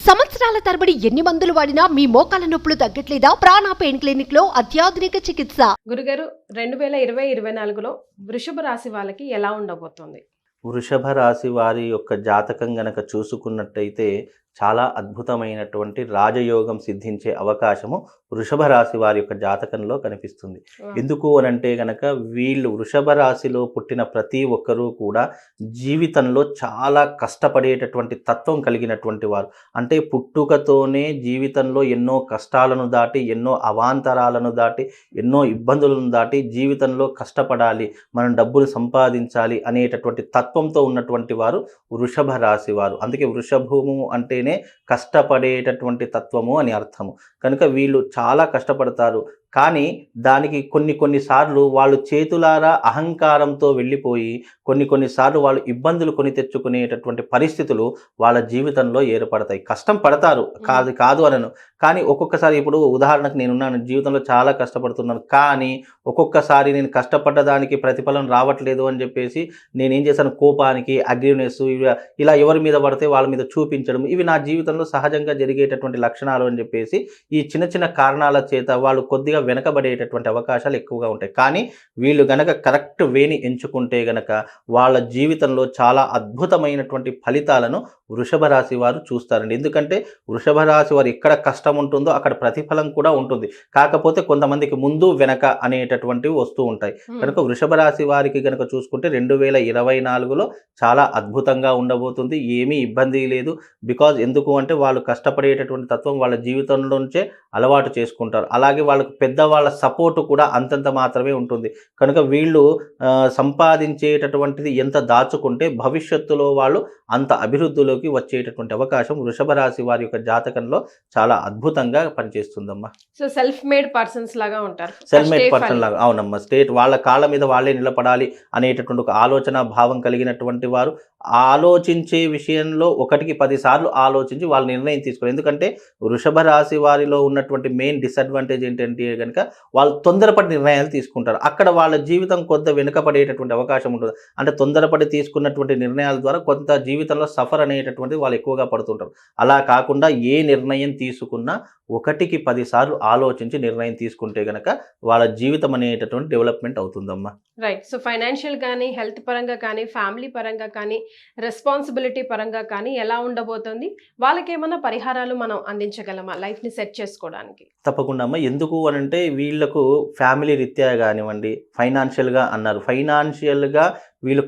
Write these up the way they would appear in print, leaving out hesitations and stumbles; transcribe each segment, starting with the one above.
సంవత్సరాల తరబడి ఎన్ని మందులు వాడినా మీ మోకాల నొప్పులు తగ్గట్లేదా? ప్రాణ పెయిన్ క్లినిక్ లో అత్యాధునిక చికిత్స. గురుగారు 2020-24లో వృషభ రాశి వాళ్ళకి ఎలా ఉండబోతోంది? వృషభ రాశి వారి యొక్క జాతకం గనక చూసుకున్నట్టయితే చాలా అద్భుతమైనటువంటి రాజయోగం సిద్ధించే అవకాశము వృషభ రాశి వారి యొక్క జాతకంలో కనిపిస్తుంది. ఎందుకు అనంటే గనక వీళ్ళు వృషభ రాశిలో పుట్టిన ప్రతి ఒక్కరూ కూడా జీవితంలో చాలా కష్టపడేటటువంటి తత్వం కలిగినటువంటి వారు. అంటే పుట్టుకతోనే జీవితంలో ఎన్నో కష్టాలను దాటి, ఎన్నో అవాంతరాలను దాటి, ఎన్నో ఇబ్బందులను దాటి జీవితంలో కష్టపడాలి, మనం డబ్బులు సంపాదించాలి అనేటటువంటి తత్వంతో ఉన్నటువంటి వారు వృషభ రాశి వారు. అందుకే వృషభము అంటే కష్టపడేటటువంటి తత్వము అని అర్థము. కనుక వీళ్ళు చాలా కష్టపడతారు. కానీ దానికి కొన్నిసార్లు వాళ్ళు చేతులారా అహంకారంతో వెళ్ళిపోయి కొన్నిసార్లు వాళ్ళు ఇబ్బందులు కొని తెచ్చుకునేటటువంటి పరిస్థితులు వాళ్ళ జీవితంలో ఏర్పడతాయి. కష్టం పడతారు, కాదు అనను. కానీ ఒక్కొక్కసారి, ఇప్పుడు ఉదాహరణకు నేనున్నాను, జీవితంలో చాలా కష్టపడుతున్నాను, కానీ ఒక్కొక్కసారి నేను కష్టపడ్డదానికి ప్రతిఫలం రావట్లేదు అని చెప్పేసి నేనేం చేశాను, కోపానికి, అగ్రినెస్, ఇలా ఎవరి మీద పడితే వాళ్ళ మీద చూపించడం, ఇవి నా జీవితంలో సహజంగా జరిగేటటువంటి లక్షణాలు అని చెప్పేసి ఈ చిన్న కారణాల చేత వాళ్ళు కొద్దిగా వెనకబడేటటువంటి అవకాశాలు ఎక్కువగా ఉంటాయి. కానీ వీళ్ళు గనక కరెక్ట్ వేని ఎంచుకుంటే గనక వాళ్ళ జీవితంలో చాలా అద్భుతమైనటువంటి ఫలితాలను వృషభ రాశి వారు చూస్తారండి. ఎందుకంటే వృషభ రాశి వారు ఎక్కడ కష్టం ఉంటుందో అక్కడ ప్రతిఫలం కూడా ఉంటుంది. కాకపోతే కొంతమందికి ముందు వెనక అనేటటువంటివి వస్తూ ఉంటాయి. కనుక వృషభ రాశి వారికి గనక చూసుకుంటే 2024లో చాలా అద్భుతంగా ఉండబోతుంది. ఏమీ ఇబ్బంది లేదు. బికాజ్ ఎందుకు అంటే వాళ్ళు కష్టపడేటటువంటి తత్వం వాళ్ళ జీవితంలో నుంచే అలవాటు చేసుకుంటారు. అలాగే వాళ్ళకు పెద్దవాళ్ళ సపోర్టు కూడా అంతంత మాత్రమే ఉంటుంది. కనుక వీళ్ళు సంపాదించేటటువంటిది ఎంత దాచుకుంటే భవిష్యత్తులో వాళ్ళు అంత అభివృద్ధిలోకి వచ్చేటటువంటి అవకాశం వృషభ రాశి వారి యొక్క జాతకంలో చాలా అద్భుతంగా పనిచేస్తుందమ్మా. సో సెల్ఫ్ మేడ్ పర్సన్స్ లాగా ఉంటారు. సెల్ఫ్ మేడ్ పర్సన్ లాగా, అవునమ్మా. వాళ్ళ కాళ్ళ మీద వాళ్ళే నిలబడాలి అనేటటువంటి ఒక ఆలోచన భావం కలిగినటువంటి వారు ఆలోచించే విషయంలో 1కి 10 సార్లు ఆలోచించి వాళ్ళు నిర్ణయం తీసుకోవాలి. ఎందుకంటే వృషభ రాశి వారిలో ఉన్నటువంటి మెయిన్ డిసడ్వాంటేజ్ ఏంటంటే కనుక వాళ్ళు తొందరపడి నిర్ణయాలు తీసుకుంటారు. అక్కడ వాళ్ళ జీవితం కొంత వెనుకబడేటటువంటి అవకాశం ఉంటుంది. అంటే తొందరపడి తీసుకున్నటువంటి నిర్ణయాల ద్వారా కొంత జీవితంలో సఫర్ అనేటటువంటిది వాళ్ళు ఎక్కువగా పడుతుంటారు. అలా కాకుండా ఏ నిర్ణయం తీసుకున్నా 1కి 10 సార్లు ఆలోచించి నిర్ణయం తీసుకుంటే గనక వాళ్ళ జీవితం అనేటటువంటి డెవలప్మెంట్ అవుతుందమ్మా. రైట్. సో ఫైనాన్షియల్ కానీ, హెల్త్ పరంగా కానీ, ఫ్యామిలీ పరంగా కానీ, రెస్పాన్సిబిలిటీ పరంగా కానీ ఎలా ఉండబోతుంది? వాళ్ళకి ఏమైనా పరిహారాలు మనం అందించగలమా లైఫ్ని సెట్ చేసుకోవడానికి? తప్పకుండా అమ్మా. ఎందుకు అనంటే వీళ్ళకు ఫ్యామిలీ రీత్యా కానివ్వండి, ఫైనాన్షియల్గా అన్నారు, ఫైనాన్షియల్గా వీళ్ళు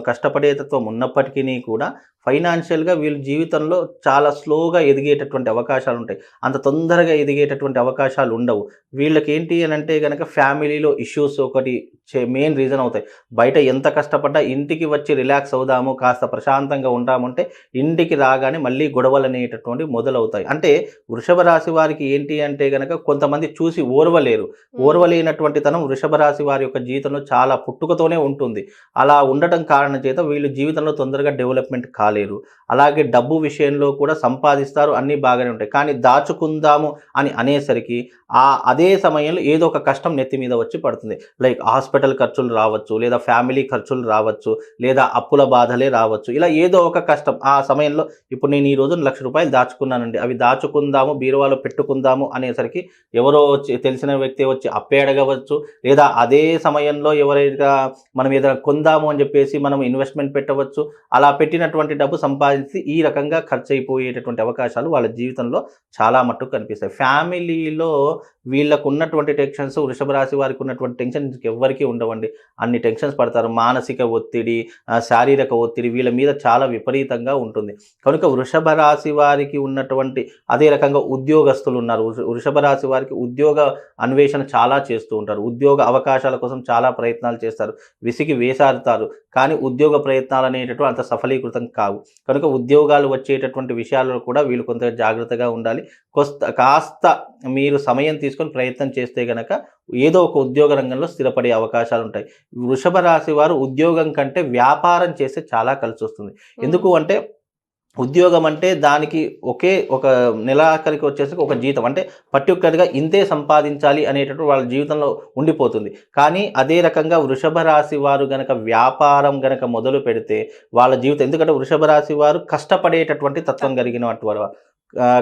కష్టపడేతత్వం ఉన్నప్పటికీ కూడా ఫైనాన్షియల్గా వీళ్ళ జీవితంలో చాలా స్లోగా ఎదిగేటటువంటి అవకాశాలు ఉంటాయి. అంత తొందరగా ఎదిగేటటువంటి అవకాశాలు ఉండవు. వీళ్ళకి ఏంటి అని అంటే కనుక ఫ్యామిలీలో ఇష్యూస్ ఒకటి మెయిన్ రీజన్ అవుతాయి. బయట ఎంత కష్టపడ్డా ఇంటికి వచ్చి రిలాక్స్ అవుదాము, కాస్త ప్రశాంతంగా ఉంటామంటే ఇంటికి రాగానే మళ్ళీ గొడవలు అనేటటువంటి మొదలవుతాయి. అంటే వృషభ రాశి వారికి ఏంటి అంటే కనుక కొంతమంది చూసి ఓర్వలేనటువంటి తనం వృషభ రాశి వారి యొక్క జీవితంలో చాలా పుట్టుకతోనే ఉంటుంది. అలా ఉండటం కారణం చేత వీళ్ళు జీవితంలో తొందరగా డెవలప్మెంట్ కాలేరు. అలాగే డబ్బు విషయంలో కూడా సంపాదిస్తారు, అన్నీ బాగానే ఉంటాయి. కానీ దాచుకుందాము అని అనేసరికి అదే సమయంలో ఏదో ఒక కష్టం నెత్తి మీద వచ్చి పడుతుంది. లైక్ హాస్పిటల్ ఖర్చులు రావచ్చు, లేదా ఫ్యామిలీ ఖర్చులు రావచ్చు, లేదా అప్పుల బాధలే రావచ్చు. ఇలా ఏదో ఒక కష్టం ఆ సమయంలో, ఇప్పుడు నేను ఈ రోజు 1,00,000 రూపాయలు దాచుకున్నానండి, అవి దాచుకుందాము, బీరువాలో పెట్టుకుందాము అనేసరికి ఎవరో తెలిసిన వ్యక్తి వచ్చి అప్పే అడగవచ్చు, లేదా అదే సమయంలో ఎవరైనా మనం ఏదైనా కొందాము అని చెప్పేసి మనం ఇన్వెస్ట్మెంట్ పెట్టవచ్చు. అలా పెట్టినటువంటి డబ్బు సంపాదించి ఈ రకంగా ఖర్చు అయిపోయేటటువంటి అవకాశాలు వాళ్ళ జీవితంలో చాలా మట్టుకు కనిపిస్తాయి. ఫ్యామిలీలో వీళ్ళకు ఉన్నటువంటి టెన్షన్స్, వృషభ రాశి వారికి ఉన్నటువంటి టెన్షన్స్ ఎవరికీ ఉండవండి. అన్ని టెన్షన్స్ పడతారు. మానసిక ఒత్తిడి, శారీరక ఒత్తిడి వీళ్ళ మీద చాలా విపరీతంగా ఉంటుంది. కనుక వృషభ రాశి వారికి ఉన్నటువంటి, అదే రకంగా ఉద్యోగస్తులు ఉన్నారు, వృషభ రాశి వారికి ఉద్యోగ అన్వేషణ చాలా చేస్తూ ఉంటారు. ఉద్యోగ అవకాశాల కోసం చాలా ప్రయత్నాలు చేస్తారు, విసిగి వేసారుతారు. కానీ ఉద్యోగ ప్రయత్నాలు అనేటటువంటి అంత సఫలీకృతం కావు. కనుక ఉద్యోగాలు వచ్చేటటువంటి విషయాల్లో కూడా వీళ్ళు కొంత జాగ్రత్తగా ఉండాలి. కాస్త మీరు సమయం తీసుకొని ప్రయత్నం చేస్తే గనక ఏదో ఒక ఉద్యోగ రంగంలో స్థిరపడే అవకాశాలు ఉంటాయి. వృషభ రాశి వారు ఉద్యోగం కంటే వ్యాపారం చేస్తే చాలా కలిసి వస్తుంది. ఎందుకు అంటే ఉద్యోగం అంటే దానికి ఒక నెలాఖరికి వచ్చేసి ఒక జీతం అంటే పర్టికులర్గా ఇంతే సంపాదించాలి అనేటటువంటి వాళ్ళ జీవితంలో ఉండిపోతుంది. కానీ అదే రకంగా వృషభ రాశి వారు గనక వ్యాపారం గనక మొదలు పెడితే వాళ్ళ జీవితం, ఎందుకంటే వృషభ రాశి వారు కష్టపడేటటువంటి తత్వం కలిగినటువంటి వారు.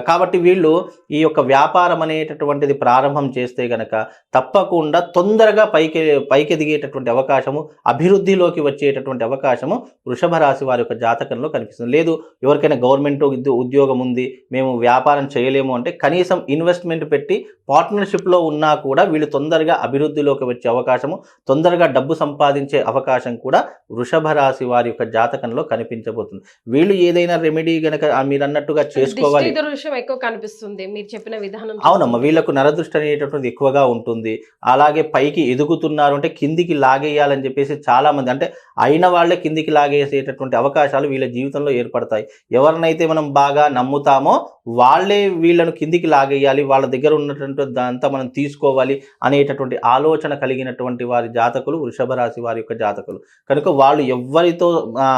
కాబట్టి వీళ్ళు ఈ యొక్క వ్యాపారం అనేటటువంటిది ప్రారంభం చేస్తే గనక తప్పకుండా తొందరగా పైకి ఎదిగేటటువంటి అవకాశము, అభివృద్ధిలోకి వచ్చేటటువంటి అవకాశము వృషభ రాశి వారి యొక్క జాతకంలో కనిపిస్తుంది. లేదు ఎవరికైనా గవర్నమెంట్ ఉద్యోగం ఉంది, మేము వ్యాపారం చేయలేము అంటే కనీసం ఇన్వెస్ట్మెంట్ పెట్టి పార్ట్నర్షిప్లో ఉన్నా కూడా వీళ్ళు తొందరగా అభివృద్ధిలోకి వచ్చే అవకాశము, తొందరగా డబ్బు సంపాదించే అవకాశం కూడా వృషభ రాశి వారి యొక్క జాతకంలో కనిపించబోతుంది. వీళ్ళు ఏదైనా రెమెడీ గనక మీరు అన్నట్టుగా చేసుకోవాలి. దృశ్యం ఎక్కువ కనిపిస్తుంది మీరు చెప్పిన విధానం. అవునమ్మా, వీళ్ళకు నరదృష్టి అనేటటువంటిది ఎక్కువగా ఉంటుంది. అలాగే పైకి ఎదుగుతున్నారు అంటే కిందికి లాగేయాలని చెప్పేసి చాలా మంది, అంటే అయిన వాళ్ళే కిందికి లాగేసేటటువంటి అవకాశాలు వీళ్ళ జీవితంలో ఏర్పడతాయి. ఎవరినైతే మనం బాగా నమ్ముతామో వాళ్ళే వీళ్ళను కిందికి లాగేయాలి, వాళ్ళ దగ్గర ఉన్నటువంటి అంతా మనం తీసుకోవాలి అనేటటువంటి ఆలోచన కలిగినటువంటి వారి జాతకులు వృషభ రాశి వారి యొక్క జాతకులు. కనుక వాళ్ళు ఎవరితో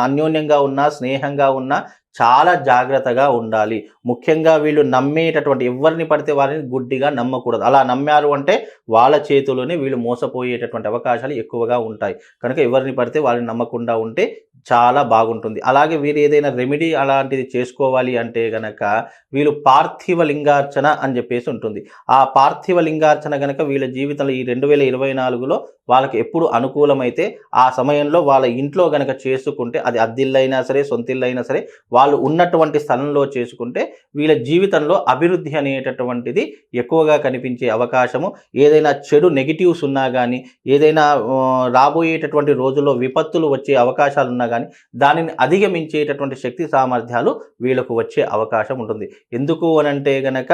అన్యోన్యంగా ఉన్నా, స్నేహంగా ఉన్నా చాలా జాగ్రత్తగా ఉండాలి. ముఖ్యంగా వీళ్ళు నమ్మేటటువంటి ఎవరిని పడితే వారిని గుడ్డిగా నమ్మకూడదు. అలా నమ్మారు అంటే వాళ్ళ చేతిలోనే వీళ్ళు మోసపోయేటటువంటి అవకాశాలు ఎక్కువగా ఉంటాయి. కనుక ఎవరిని పడితే వాళ్ళని నమ్మకుండా ఉంటే చాలా బాగుంటుంది. అలాగే వీరు ఏదైనా రెమెడీ అలాంటిది చేసుకోవాలి అంటే గనక వీళ్ళు పార్థివ లింగార్చన అని చెప్పేసి ఉంటుంది. ఆ పార్థివ లింగార్చన గనక వీళ్ళ జీవితంలో ఈ 2024లో వాళ్ళకి ఎప్పుడు అనుకూలమైతే ఆ సమయంలో వాళ్ళ ఇంట్లో గనక చేసుకుంటే, అది అద్దిల్లైనా సరే సొంతిల్లైనా సరే, వాళ్ళు ఉన్నటువంటి స్థలంలో చేసుకుంటే వీళ్ళ జీవితంలో అభివృద్ధి అనేటటువంటిది ఎక్కువగా కనిపించే అవకాశము, ఏదైనా చెడు నెగిటివ్స్ ఉన్నా కానీ, ఏదైనా రాబోయేటటువంటి రోజుల్లో విపత్తులు వచ్చే అవకాశాలు ఉన్నా కానీ దానిని అధిగమించేటటువంటి శక్తి సామర్థ్యాలు వీళ్ళకు వచ్చే అవకాశం ఉంటుంది. ఎందుకు అనంటే గనక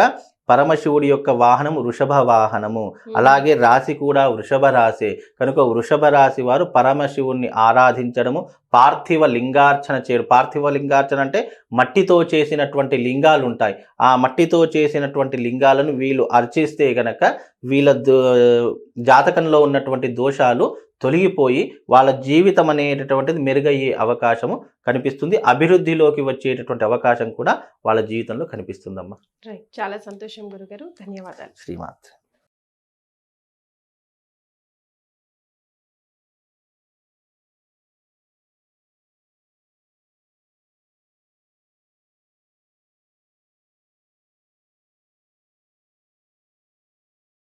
పరమశివుడి యొక్క వాహనం వృషభ వాహనము, అలాగే రాశి కూడా వృషభ రాశి. కనుక వృషభ రాశి వారు పరమశివుణ్ణి ఆరాధించడము, పార్థివ లింగార్చన చేయడం. పార్థివ లింగార్చన అంటే మట్టితో చేసినటువంటి లింగాలు ఉంటాయి. ఆ మట్టితో చేసినటువంటి లింగాలను వీళ్ళు అర్చిస్తే గనక వీళ్ళ జాతకంలో ఉన్నటువంటి దోషాలు తొలగిపోయి వాళ్ళ జీవితం అనేటటువంటిది మెరుగయ్యే అవకాశము కనిపిస్తుంది. అభివృద్ధిలోకి వచ్చేటటువంటి అవకాశం కూడా వాళ్ళ జీవితంలో కనిపిస్తుందమ్మా. రైట్, చాలా సంతోషం గురుగారు, ధన్యవాదాలు. శ్రీమాత్.